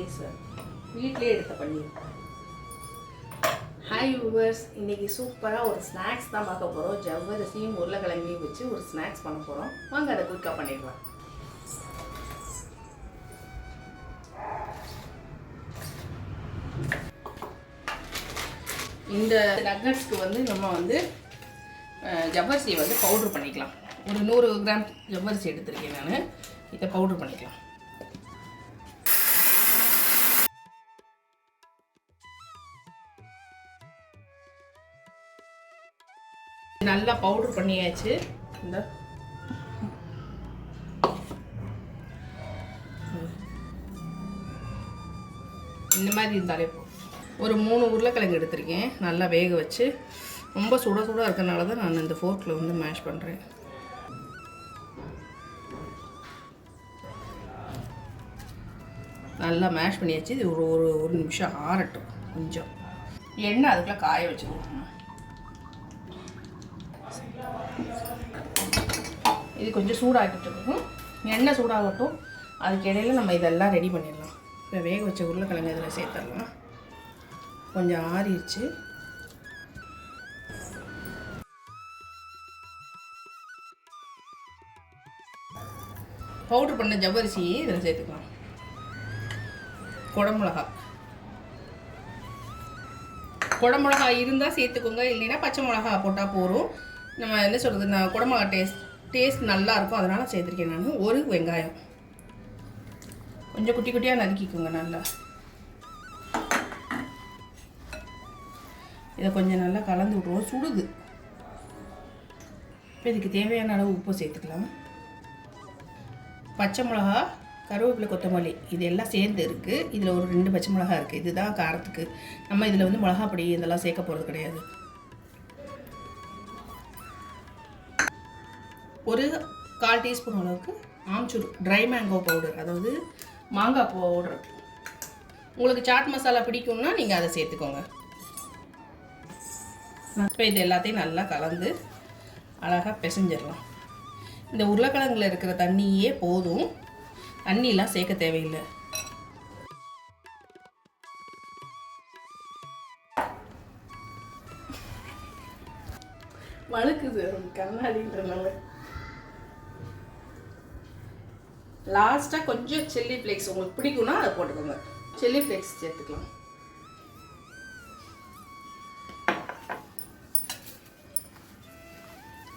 Days வீட்டிலே எடுத்த பன்னீர். Hi viewers, இன்றைக்கி சூப்பராக ஒரு ஸ்நாக்ஸ் தான் பார்க்க போகிறோம். ஜவ்வரிசியும் உருளைக்கிழங்கையும் வச்சு ஒரு ஸ்நாக்ஸ் பண்ண போகிறோம். வாங்க அதை குயிக்காக பண்ணிடலாம். இந்த நக்கட்ஸ்க்கு வந்து நம்ம வந்து ஜவ்வரிசியை வந்து பவுட்ரு பண்ணிக்கலாம். ஒரு 100 கிராம் ஜவ்வரிசி எடுத்துருக்கேன் நான். இதை பவுட்ரு பண்ணிக்கலாம். நல்லா பவுட்ரு பண்ணியாச்சு. இந்த மாதிரி இருந்தாலே ஒரு 3 உருளைக்கிழங்கு எடுத்திருக்கேன். நல்லா வேக வச்சு ரொம்ப சுட இருக்கிறனால தான் நான் இந்த ஃபோர்க்கில் வந்து மேஷ் பண்ணுறேன். நல்லா மேஷ் பண்ணியாச்சு. இது ஒரு நிமிஷம் ஆறட்டும். கொஞ்சம் எண்ணெய் அதுக்குள்ளே காய வச்சுருவோம். இது கொஞ்சம் சூடாகிட்டு இருக்கும். எண்ணெய் சூடாகட்டும். அதுக்கு இடையில நம்ம இதெல்லாம் ரெடி பண்ணிடலாம். இப்போ வேக வச்ச உருளைக்கிழங்கு இதில் சேர்த்துடலாம். கொஞ்சம் ஆறிடுச்சு. பவுட்ரு பண்ண ஜவ்வரிசியை இதில் சேர்த்துக்கலாம். குடமிளகா இருந்தால் சேர்த்துக்கோங்க, இல்லைன்னா பச்சை மிளகா போட்டால் போதும். நம்ம என்ன சொல்கிறது, நான் குடமிளகா டேஸ்ட் நல்லாயிருக்கும், அதனால் சேர்த்துருக்கேன் நான். ஒரு வெங்காயம் கொஞ்சம் குட்டி குட்டியாக நறுக்கிக்கோங்க. நல்லா இதை கொஞ்சம் நல்லா கலந்து விட்ருவோம். சுடுது. இப்போ இதுக்கு தேவையான அளவு உப்பு சேர்த்துக்கலாம். பச்சை மிளகா, கருவேப்பிலை, கொத்தமல்லி இது எல்லாம் சேர்ந்து இருக்குது. இதில் ஒரு 2 பச்சை மிளகா இருக்குது. இதுதான் காரத்துக்கு. நம்ம இதில் வந்து மிளகா பொடி இதெல்லாம் சேர்க்க போகிறது கிடையாது. ஒரு 1/4 டீஸ்பூன் அளவுக்கு ஆம்ச்சூர் ட்ரை மேங்கோ பவுடர், அதாவது மாங்காய் பவுடர். உங்களுக்கு சாட் மசாலா பிடிக்கும்னா நீங்கள் அதை சேர்த்துக்கோங்க. இப்போ இது எல்லாத்தையும் நல்லா கலந்து அழகாக பிசைஞ்சிடலாம். இந்த உருளைக்கிழங்குல இருக்கிற தண்ணியே போதும், தண்ணியெலாம் சேர்க்க தேவையில்லை. வழுக்குது கண்ணாடின்றனால. லாஸ்ட்டாக கொஞ்சம் சில்லி ஃப்ளேக்ஸ் உங்களுக்கு பிடிக்கும்னா அதை போட்டுக்கோங்க. சில்லி ஃப்ளேக்ஸ் சேர்த்துக்கலாம்.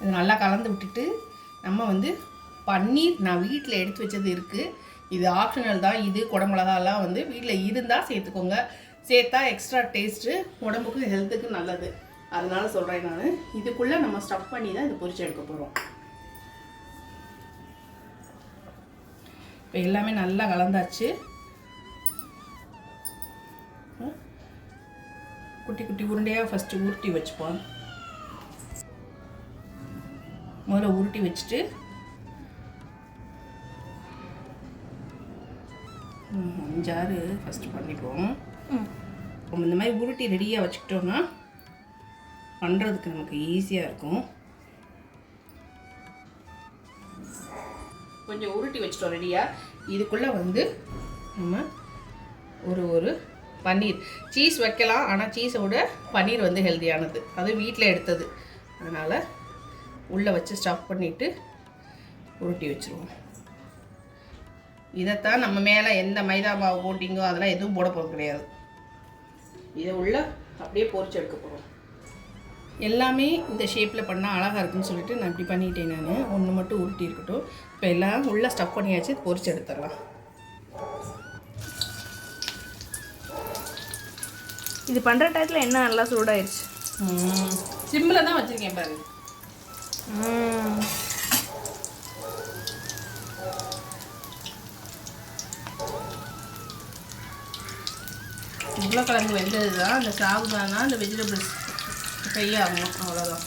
இது நல்லா கலந்து விட்டுட்டு நம்ம வந்து பன்னீர் நான் வீட்டில் எடுத்து வச்சது இருக்குது. இது ஆப்ஷனல் தான். இது குடமிளகாலாம் வந்து வீட்டில் இருந்தால் சேர்த்துக்கோங்க. சேர்த்தா எக்ஸ்ட்ரா டேஸ்ட்டு, உடம்புக்கு ஹெல்த்துக்கு நல்லது. அதனால சொல்கிறேன் நான். இதுக்குள்ளே நம்ம ஸ்டஃப் பண்ணி தான் இது பொரிச்சு எடுக்க போகிறோம். இப்போ எல்லாமே நல்லா கலந்தாச்சு. குட்டி குட்டி உருண்டையாக ஃபஸ்ட்டு உருட்டி வச்சுப்போம். முதல்ல உருட்டி வச்சுட்டு 5-6 ஃபஸ்ட்டு பண்ணிப்போம். இந்த மாதிரி உருட்டி ரெடியாக வச்சுக்கிட்டோன்னா பண்ணுறதுக்கு நமக்கு ஈஸியாக இருக்கும். கொஞ்சம் உருட்டி வச்சிட்டோம் ரெடியாக. இதுக்குள்ளே வந்து நம்ம ஒரு பன்னீர் சீஸ் வைக்கலாம். ஆனால் சீஸோட பன்னீர் வந்து ஹெல்த்தியானது, அது வீட்டில் எடுத்தது. அதனால் உள்ளே வச்சு ஸ்டஃப் பண்ணிவிட்டு உருட்டி வச்சுருவோம். இதைத்தான் நம்ம மேலே எந்த மைதா மாவு போட்டிங்கோ அதெல்லாம் எதுவும் போட போகிறது கிடையாது. இதை உள்ள அப்படியே பொரிச்சு எடுக்க போகிறோம். எல்லாமே இந்த ஷேப்பில் பண்ணால் அழகாக இருக்குன்னு சொல்லிட்டு நான் இப்படி பண்ணிட்டேன். நான் ஒன்று மட்டும் உருட்டி இருக்கட்டும். இப்போ எல்லாம் உள்ளே ஸ்டஃப் பண்ணியாச்சு. பொரிச்சு எடுத்துடலாம். இது பண்ணுற டயத்தில் என்ன நல்லா சூடாயிடுச்சு. சிம்மில் தான் வச்சுருக்கேன் பாரு. உருளைக்கிழங்கு வெந்தது தான். இந்த சாகுதானா இந்த வெஜிடபிள்ஸ் ஃப்ரை ஆகும், அவ்வளோதான்.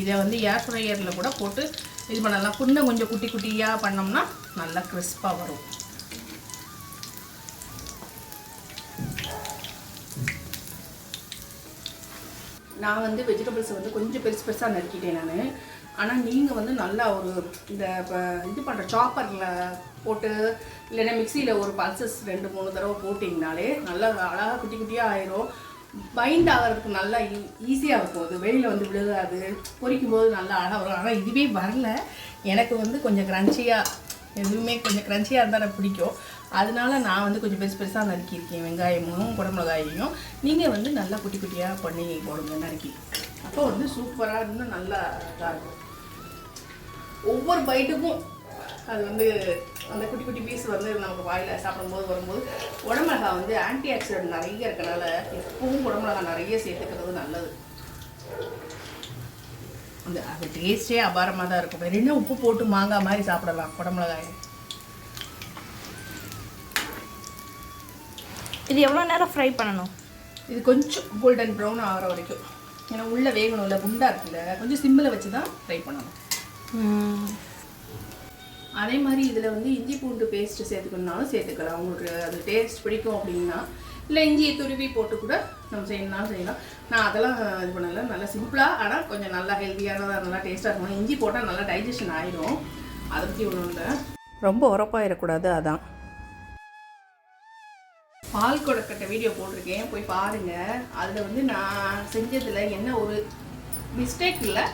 இதை வந்து ஏர் ஃப்ரையரில் கூட போட்டு இது பண்ணலாம். இன்னும் கொஞ்சம் குட்டி குட்டியாக பண்ணோம்னா நல்லா கிறிஸ்பாக வரும். நான் வந்து வெஜிடபிள்ஸை வந்து கொஞ்சம் பெருசாக நறுக்கிட்டேன் நான். ஆனால் நீங்கள் வந்து நல்லா ஒரு இந்த இது பண்ணுற சாப்பரில் போட்டு இல்லைன்னா மிக்சியில் ஒரு பல்சஸ் 2-3 தடவை போட்டிங்கனாலே நல்லா அழகாக குட்டி குட்டியாக ஆயிரும். பைண்ட் ஆகிறதுக்கு நல்லா ஈஸியாக இருக்கும். அது வெளியில் வந்து விழுகாது, பொரிக்கும் போது நல்லா அழகாக வரும். ஆனால் இதுவே வரல. எனக்கு வந்து கொஞ்சம் க்ரன்ச்சியாக, எதுவுமே கொஞ்சம் க்ரன்ச்சியாக இருந்தால் எனக்கு பிடிக்கும். அதனால நான் வந்து கொஞ்சம் பெருசாக நறுக்கியிருக்கேன் வெங்காயமும் குடமிளகாயையும். நீங்கள் வந்து நல்லா குட்டி குட்டியாக பண்ணி போடுங்க நறுக்கி. அப்போ வந்து சூப்பராக இன்னும் நல்லா இதாக இருக்கும். ஒவ்வொரு பைட்டுக்கும் அது வந்து அந்த குட்டி குட்டி பீஸ் வந்து நமக்கு வாயில் சாப்பிடும்போது வரும்போது குடமிளகா வந்து ஆன்டி ஆக்சிடென்ட் நிறைய இருக்கனால எப்பவும் குடமிளகா நிறைய சேர்த்துக்கிறது நல்லது. அது டேஸ்டே அபாரமாக தான் இருக்கும். வேறு என்ன உப்பு போட்டு மாங்காய் மாதிரி சாப்பிடலாம் குடமிளகாயை. இது எவ்வளோ நேரம் ஃப்ரை பண்ணணும்? இது கொஞ்சம் கோல்டன் ப்ரௌன் ஆகிற வரைக்கும். ஏன்னா உள்ளே வேகணும் இல்லை, குண்டா இருக்குல்ல, கொஞ்சம் சிம்மில் வச்சு தான் ஃப்ரை பண்ணணும். அதே மாதிரி இதில் வந்து இஞ்சி பூண்டு பேஸ்ட்டு சேர்த்துக்கணுனாலும் சேர்த்துக்கலாம். உங்களுக்கு அது டேஸ்ட் பிடிக்கும் அப்படின்னா, இல்லை இஞ்சியை துருவி போட்டு கூட நம்ம செய்யணும்னாலும் செய்யலாம். நான் அதெல்லாம் இது பண்ணலை. நல்லா சிம்பிளாக ஆனால் கொஞ்சம் நல்லா ஹெல்த்தியானதாக நல்லா டேஸ்ட்டாக இருக்கணும். இஞ்சி போட்டால் நல்லா டைஜஷன் ஆயிடும். அதை பற்றி ஒன்றும் இல்லை, ரொம்ப உரப்பாயிடக்கூடாது. அதான் பால் கொழுக்கட்டை வீடியோ போட்டிருக்கேன், போய் பாருங்கள். அதில் வந்து நான் செஞ்சதில் என்ன ஒரு மிஸ்டேக் இல்லை.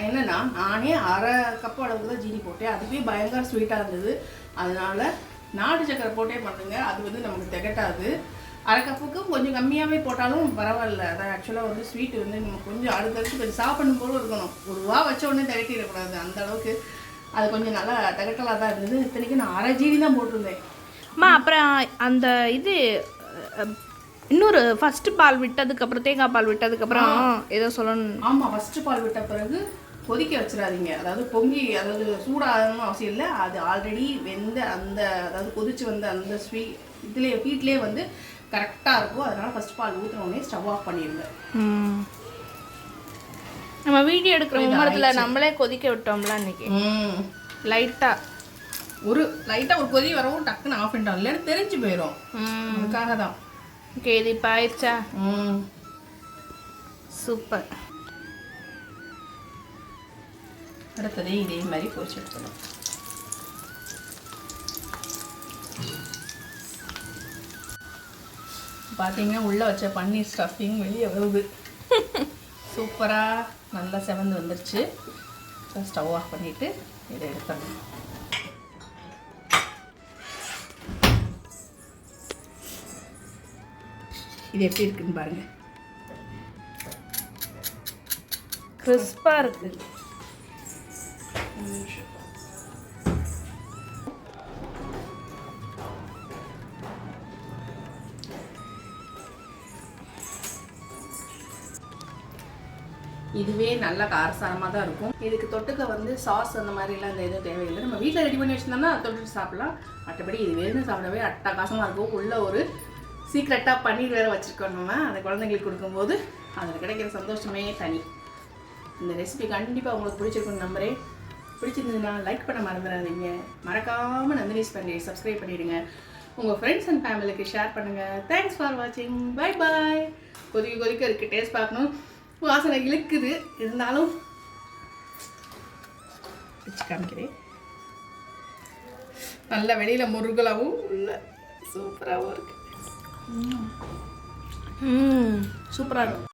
என்னென்னா நானே 1/2 கப் அளவுக்கு தான் ஜீனி போட்டேன். அதுவே பயங்கர ஸ்வீட்டாக இருந்தது. அதனால் நாட்டு சக்கரை போட்டே பண்ணுங்க, அது வந்து நமக்கு திகட்டாது. 1/2 கப்புக்கு கொஞ்சம் கம்மியாகவே போட்டாலும் பரவாயில்ல. அதான் ஆக்சுவலாக வந்து ஸ்வீட்டு வந்து நம்ம கொஞ்சம் அடுத்தடுத்து கொஞ்சம் சாப்பிடும் போலும் இருக்கணும். ஒரு வா வச்ச உடனே திகட்டிடக்கூடாது. அந்த அளவுக்கு அது கொஞ்சம் நல்லா திகட்டலாக தான் இருந்தது. இத்தனைக்கு நான் 1/2 ஜீனி தான் போட்டிருந்தேன். அம்மா அப்புறம் அந்த இது இன்னொரு ஃபஸ்ட்டு பால் விட்டதுக்கப்புறம், தேங்காய் பால் விட்டதுக்கப்புறம் ஏதோ சொல்லணும். ஆமாம், ஃபஸ்ட்டு பால் விட்ட பிறகு கொதிக்க வச்சிடாதீங்க. அதாவது பொங்கி, அதாவது சூடாகணும் அவசியம் இல்லை. அது ஆல்ரெடி வெந்த அந்த, அதாவது கொதிச்சு வந்த அந்த ஹீட்லேயே வந்து கரெக்டாக இருக்கும். அதனால் ஃபஸ்ட் பால் ஊற்றினோடனே ஸ்டவ் ஆஃப் பண்ணிடுங்க. நம்ம வீடியோ எடுக்கிற நேரத்தில் நம்மளே கொதிக்க விட்டோம்ல அன்றைக்கி. லைட்டாக ஒரு கொதி வரவும் டக்குன்னு ஆஃப் பண்ணிட்டோம், இல்லைன்னு தெரிஞ்சு போயிடும். அதுக்காக தான். ஓகே, இது இப்போ ஆயிடுச்சா? சூப்பர். அடுத்ததே இதே மாதிரி பொரிச்சு எடுக்கணும். பார்த்தீங்கன்னா உள்ளே வச்ச பன்னீர் ஸ்டஃபிங் வெளியே வருது. சூப்பராக நல்லா செவந்து வந்துருச்சு. ஸ்டவ் ஆஃப் பண்ணிவிட்டு இதை எடுத்துடணும். இது எப்படி இருக்குன்னு பாருங்க. கிறிஸ்பாக இருக்குது. இதுவே நல்ல காரசாரமாக தான் இருக்கும். இதுக்கு தொட்டுக்க வந்து சாஸ் அந்த மாதிரிலாம் இந்த எதுவும் தேவையில்லை. நம்ம வீட்டில் ரெடி பண்ணி வச்சுருந்தோம்னா அதை தொட்டுட்டு சாப்பிடலாம். மற்றபடி இது வேணும்னு சாப்பிடவே அட்டகாசமாக இருக்கும். உள்ள ஒரு சீக்ரெட்டாக பன்னீர் வேறு வச்சுருக்கோம். நம்ம அந்த குழந்தைங்களுக்கு கொடுக்கும்போது அதில் கிடைக்கிற சந்தோஷமே தனி. இந்த ரெசிபி கண்டிப்பாக உங்களுக்கு பிடிச்சிருக்குன்னு நம்புறேன். பிடிச்சிருந்ததுன்னா லைக் பண்ண மறந்துடாதீங்க. மறக்காமல் நந்தினிஸ் பண்ணி சப்ஸ்கிரைப் பண்ணிவிடுங்க. உங்கள் ஃப்ரெண்ட்ஸ் அண்ட் ஃபேமிலிக்கு ஷேர் பண்ணுங்கள். தேங்க்ஸ் ஃபார் வாட்சிங். Bye bye. கொதிக்க இருக்குது, டேஸ்ட் பார்க்கணும். வாசனை இழுக்குது, இருந்தாலும் வச்சு காமிக்கிறேன். நல்ல வெளியில் முருகலாகவும் உள்ள சூப்பராகவும் இருக்குது. சூப்பராக இருக்கும்.